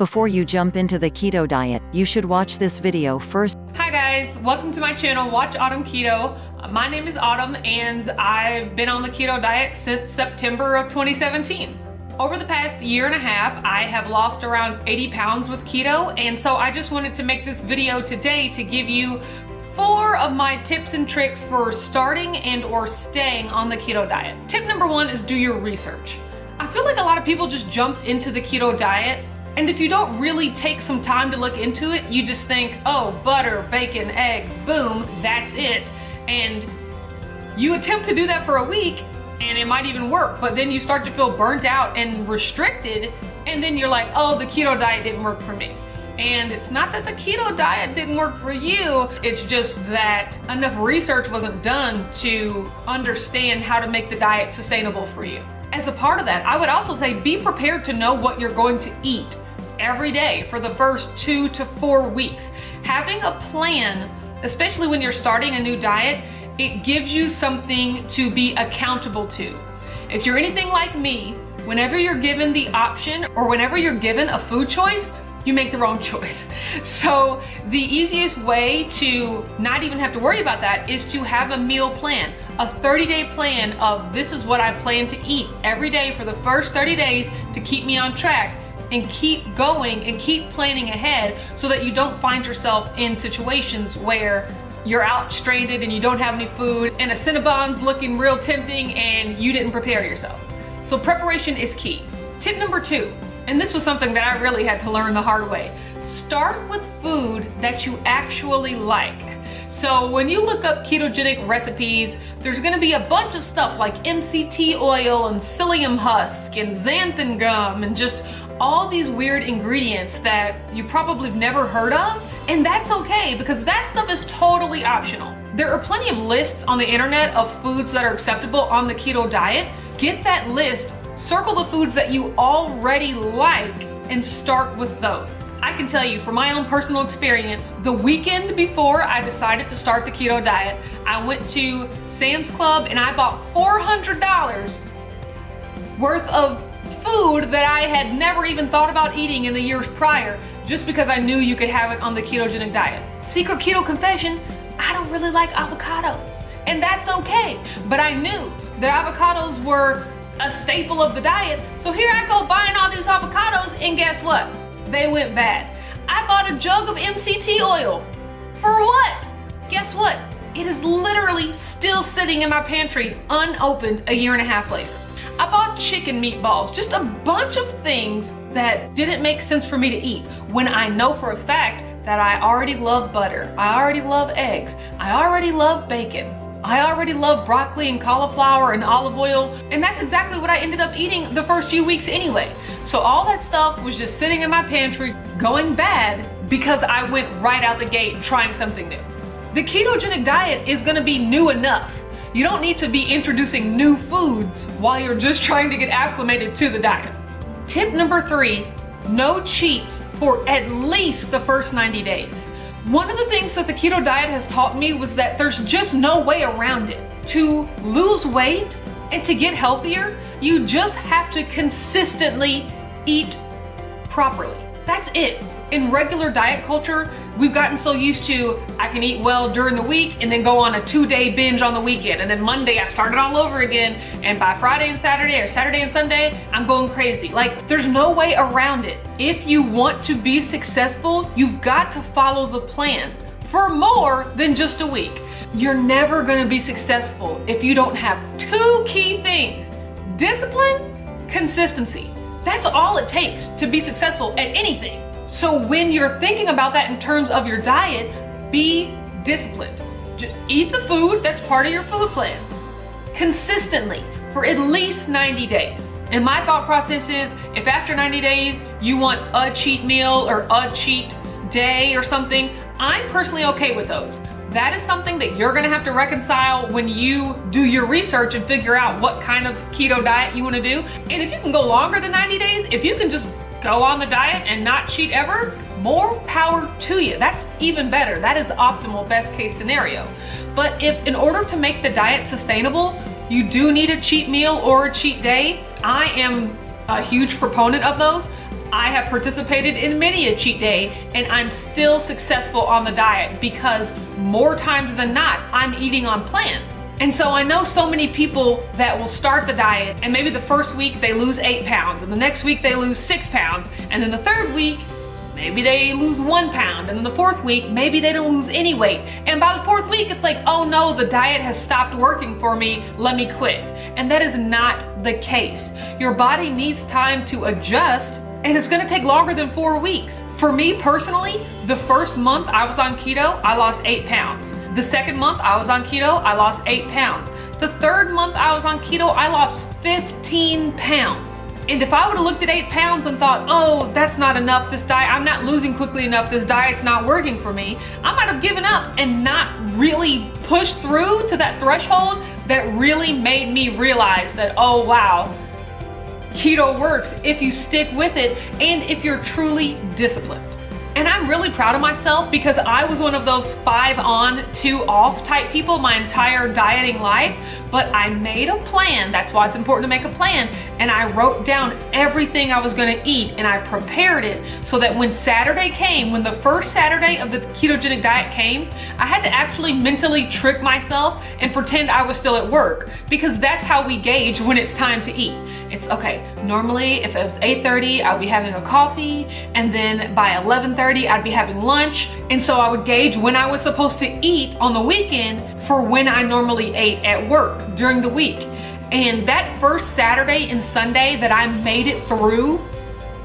Before you jump into the keto diet, you should watch this video first. Hi guys, welcome to my channel, Watch Autumn Keto. My name is Autumn and I've been on the keto diet since September of 2017. Over the past year and a half, I have lost around 80 pounds with keto, and so I just wanted to make this video today to give you 4 of my tips and tricks for starting and or staying on the keto diet. Tip number 1 is do your research. I feel like a lot of people just jump into the keto diet, and if you don't really take some time to look into it, you just think, oh, butter, bacon, eggs, boom, that's it. And you attempt to do that for a week and it might even work, but then you start to feel burnt out and restricted, and then you're like, oh, the keto diet didn't work for me. And it's not that the keto diet didn't work for you, it's just that enough research wasn't done to understand how to make the diet sustainable for you. As a part of that, I would also say be prepared to know what you're going to eat every day for the first 2 to 4 weeks. Having a plan, especially when you're starting a new diet, it gives you something to be accountable to. If you're anything like me, whenever you're given the option or whenever you're given a food choice, you make the wrong choice. So the easiest way to not even have to worry about that is to have a meal plan, a 30-day plan of this is what I plan to eat every day for the first 30 days to keep me on track, and keep going and keep planning ahead so that you don't find yourself in situations where you're out stranded and you don't have any food and a Cinnabon's looking real tempting and you didn't prepare yourself. So preparation is key. Tip number 2, and this was something that I really had to learn the hard way. Start with food that you actually like. So when you look up ketogenic recipes, there's gonna be a bunch of stuff like MCT oil and psyllium husk and xanthan gum and just all these weird ingredients that you probably have never heard of. And that's okay, because that stuff is totally optional. There are plenty of lists on the internet of foods that are acceptable on the keto diet. Get that list, circle the foods that you already like, and start with those. I can tell you from my own personal experience, the weekend before I decided to start the keto diet, I went to Sam's Club and I bought $400 worth of food that I had never even thought about eating in the years prior, just because I knew you could have it on the ketogenic diet. Secret keto confession, I don't really like avocados, and that's okay. But I knew that avocados were a staple of the diet, so here I go buying all these avocados, and guess what? They went bad. I bought a jug of MCT oil. For what? Guess what? It is literally still sitting in my pantry unopened a year and a half later. I bought chicken meatballs, just a bunch of things that didn't make sense for me to eat when I know for a fact that I already love butter, I already love eggs, I already love bacon, I already love broccoli and cauliflower and olive oil, and that's exactly what I ended up eating the first few weeks anyway. So all that stuff was just sitting in my pantry going bad because I went right out the gate trying something new. The ketogenic diet is gonna be new enough. You don't need to be introducing new foods while you're just trying to get acclimated to the diet. Tip number 3, no cheats for at least the first 90 days. One of the things that the keto diet has taught me was that there's just no way around it. To lose weight and to get healthier, you just have to consistently eat properly. That's it. In regular diet culture, we've gotten so used to, I can eat well during the week and then go on a 2-day binge on the weekend. And then Monday I start it all over again. And by Friday and Saturday or Saturday and Sunday, I'm going crazy. Like, there's no way around it. If you want to be successful, you've got to follow the plan for more than just a week. You're never gonna be successful if you don't have 2 key things: discipline, consistency. That's all it takes to be successful at anything. So when you're thinking about that in terms of your diet, be disciplined. Just eat the food that's part of your food plan consistently for at least 90 days. And my thought process is, if after 90 days you want a cheat meal or a cheat day or something, I'm personally okay with those. That is something that you're gonna have to reconcile when you do your research and figure out what kind of keto diet you wanna do. And if you can go longer than 90 days, if you can just go on the diet and not cheat ever, more power to you. That's even better. That is optimal, best case scenario. But if in order to make the diet sustainable, you do need a cheat meal or a cheat day, I am a huge proponent of those. I have participated in many a cheat day, and I'm still successful on the diet because more times than not, I'm eating on plan. And so I know so many people that will start the diet, and maybe the first week they lose 8 pounds, and the next week they lose 6 pounds, and then the third week, maybe they lose 1 pound, and then the fourth week, maybe they don't lose any weight. And by the fourth week, it's like, oh no, the diet has stopped working for me, let me quit. And that is not the case. Your body needs time to adjust, and it's gonna take longer than 4 weeks. For me personally, the first month I was on keto, I lost 8 pounds. The second month I was on keto, I lost 8 pounds. The third month I was on keto, I lost 15 pounds. And if I would have looked at 8 pounds and thought, oh, that's not enough, this diet, I'm not losing quickly enough, this diet's not working for me, I might have given up and not really pushed through to that threshold that really made me realize that, oh wow, keto works if you stick with it and if you're truly disciplined. And I'm really proud of myself because I was one of those 5 on, 2 off type people my entire dieting life, but I made a plan. That's why it's important to make a plan. And I wrote down everything I was gonna eat and I prepared it so that when Saturday came, when the first Saturday of the ketogenic diet came, I had to actually mentally trick myself and pretend I was still at work, because that's how we gauge when it's time to eat. It's okay, normally if it was 8:30, I'd be having a coffee, and then by 11:30, I'd be having lunch. And so I would gauge when I was supposed to eat on the weekend for when I normally ate at work during the week. And that first Saturday and Sunday that I made it through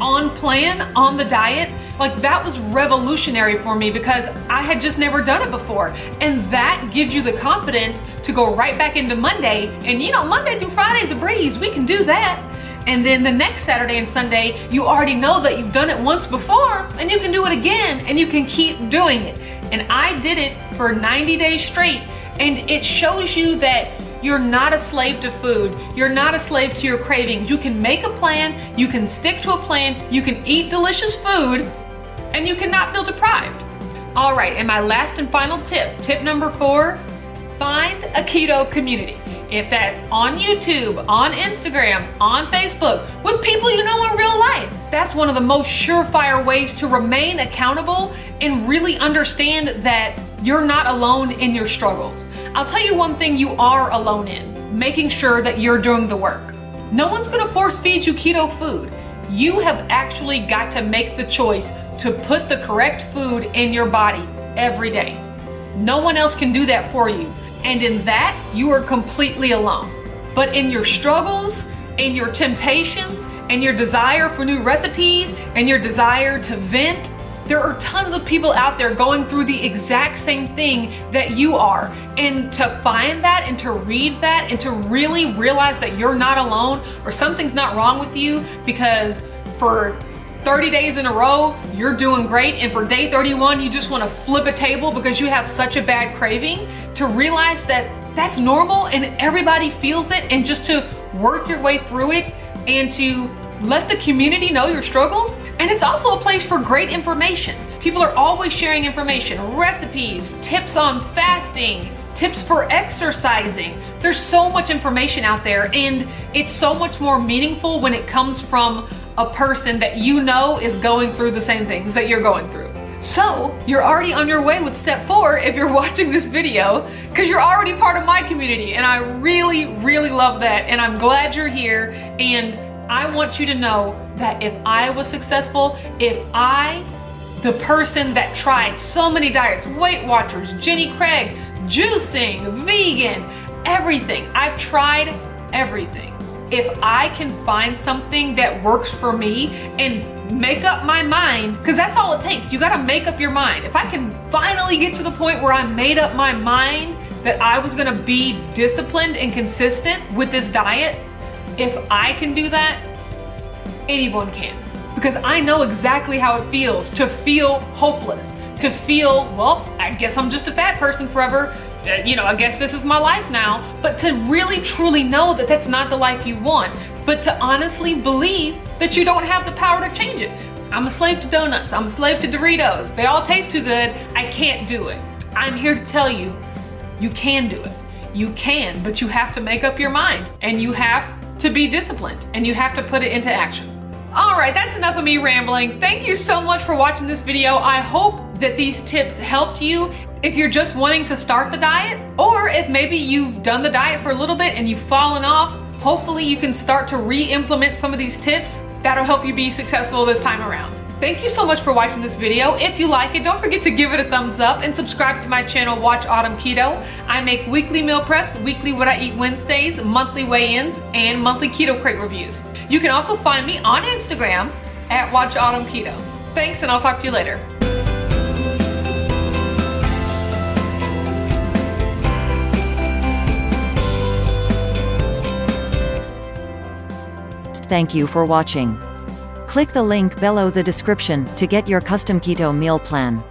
on plan, on the diet, like that was revolutionary for me because I had just never done it before. And that gives you the confidence to go right back into Monday. And you know, Monday through Friday's a breeze, we can do that. And then the next Saturday and Sunday, you already know that you've done it once before and you can do it again and you can keep doing it. And I did it for 90 days straight. And it shows you that you're not a slave to food. You're not a slave to your cravings. You can make a plan, you can stick to a plan, you can eat delicious food, and you cannot feel deprived. All right, and my last and final tip number 4, find a keto community. If that's on YouTube, on Instagram, on Facebook, with people you know in real life. That's one of the most surefire ways to remain accountable and really understand that you're not alone in your struggles. I'll tell you one thing you are alone in, making sure that you're doing the work. No one's gonna force feed you keto food. You have actually got to make the choice to put the correct food in your body every day. No one else can do that for you. And in that, you are completely alone. But in your struggles, in your temptations, and your desire for new recipes, and your desire to vent, there are tons of people out there going through the exact same thing that you are. And to find that and to read that and to really realize that you're not alone or something's not wrong with you because for 30 days in a row, you're doing great, and for day 31, you just want to flip a table because you have such a bad craving, to realize that that's normal and everybody feels it, and just to work your way through it and to let the community know your struggles. And it's also a place for great information. People are always sharing information, recipes, tips on fasting, tips for exercising. There's so much information out there, and it's so much more meaningful when it comes from a person that you know is going through the same things that you're going through. So you're already on your way with step 4 if you're watching this video, because you're already part of my community, and I really, really love that, and I'm glad you're here. And I want you to know that if I was successful, if I, the person that tried so many diets, Weight Watchers, Jenny Craig, juicing, vegan, everything, I've tried everything. If I can find something that works for me and make up my mind, because that's all it takes. You got to make up your mind. If I can finally get to the point where I made up my mind that I was going to be disciplined and consistent with this diet, if I can do that, anyone can. Because I know exactly how it feels to feel hopeless, to feel, well, I guess I'm just a fat person forever. I guess this is my life now. But to really truly know that that's not the life you want, but to honestly believe that you don't have the power to change it. I'm a slave to donuts. I'm a slave to Doritos. They all taste too good. I can't do it. I'm here to tell you, you can do it. You can, but you have to make up your mind, and you have to be disciplined, and you have to put it into action. Alright, that's enough of me rambling. Thank you so much for watching this video. I hope that these tips helped you if you're just wanting to start the diet, or if maybe you've done the diet for a little bit and you've fallen off. Hopefully you can start to re-implement some of these tips that'll help you be successful this time around. Thank you so much for watching this video. If you like it, don't forget to give it a thumbs up and subscribe to my channel, Watch Autumn Keto. I make weekly meal preps, weekly What I Eat Wednesdays, monthly weigh-ins, and monthly keto crate reviews. You can also find me on Instagram at Watch Autumn Keto. Thanks, and I'll talk to you later. Thank you for watching. Click the link below the description to get your custom keto meal plan.